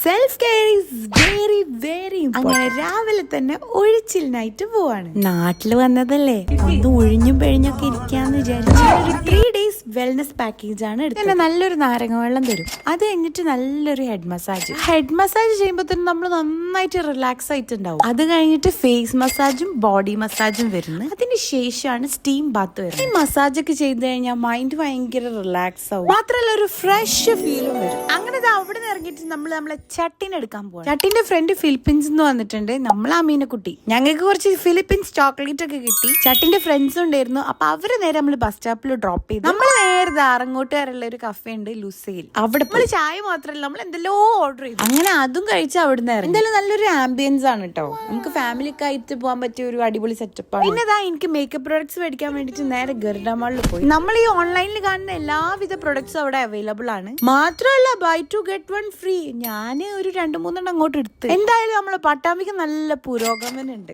Self care is very very അങ്ങനെ രാവിലെ തന്നെ ഒഴിച്ചിലിനായിട്ട് പോവാണ്. നാട്ടിൽ വന്നതല്ലേ, ഒന്ന് ഒഴിഞ്ഞും പിഴിഞ്ഞൊക്കെ ഇരിക്കാന്ന് വിചാരിച്ചു ഒരു 3 days വെൽനസ് പാക്കേജ് ആണ് എടുത്തത്. നല്ലൊരു നാരങ്ങ വെള്ളം തരും, അത് കഴിഞ്ഞിട്ട് നല്ലൊരു ഹെഡ് മസാജ് ചെയ്യുമ്പോൾ തന്നെ നമ്മൾ നന്നായിട്ട് റിലാക്സ് ആയിട്ടുണ്ടാവും. അത് കഴിഞ്ഞിട്ട് ഫേസ് മസാജും ബോഡി മസാജും വരുന്നു. അതിന് ശേഷമാണ് സ്റ്റീം ബാത്ത് വരുന്നത്. ഈ മസാജ് ഒക്കെ ചെയ്ത് കഴിഞ്ഞാൽ മൈൻഡ് ഭയങ്കര റിലാക്സ് ആവും, മാത്രമല്ല ഒരു ഫ്രഷ് ഫീലും വരും. അങ്ങനെ അവിടെ നിന്ന് ഇറങ്ങിയിട്ട് നമ്മളെ ചട്ടിന് എടുക്കാൻ പോവാം. ചട്ടിന്റെ ഫ്രണ്ട് ഫിലിപ്പീൻസ് നിന്ന് വന്നിട്ടുണ്ട്. നമ്മൾ അമീനക്കുട്ടി, ഞങ്ങൾക്ക് കുറച്ച് ഫിലിപ്പീൻസ് ചോക്ലേറ്റ് ഒക്കെ കിട്ടി. ചട്ടിന്റെ ഫ്രണ്ട്സ് ഉണ്ടായിരുന്നു, അപ്പൊ അവര് നേരെ നമ്മൾ ബസ് സ്റ്റോപ്പിൽ ഡ്രോപ്പ് ചെയ്തു. നമ്മൾ നേരെ ആറങ്ങോട്ടുകാരുള്ള ഒരു കഫേ ഉണ്ട് ലുസയിൽ, അവിടെ നമ്മൾ ചായ മാത്രമല്ല നമ്മൾ എന്തെല്ലോ ഓർഡർ ചെയ്തു. അങ്ങനെ അതും കഴിച്ച് അവിടുന്ന് ഇറങ്ങി. എന്തായാലും നല്ലൊരു ആംബിയൻസ് ആണ് കേട്ടോ, നമുക്ക് ഫാമിലി ഒക്കെ ആയിട്ട് പോകാൻ പറ്റിയ ഒരു അടിപൊളി സെറ്റപ്പ് ആണ്. പിന്നെ എനിക്ക് മേക്കപ്പ് പ്രോഡക്ട്സ് മേടിക്കാൻ വേണ്ടിട്ട് നേരെ ഗർഡ മാളിൽ പോയി. നമ്മൾ ഈ ഓൺലൈനിൽ കാണുന്ന എല്ലാവിധ പ്രൊഡക്ട്സും അവിടെ അവൈലബിൾ ആണ്. മാത്രമല്ല ബൈ 2 get 1 free. ഞാൻ ഒരു 2-3 അങ്ങോട്ട് എടുത്ത്. എന്തായാലും നമ്മളെ പട്ടാമ്പിക്ക് നല്ല പുരോഗമനം ഉണ്ട്.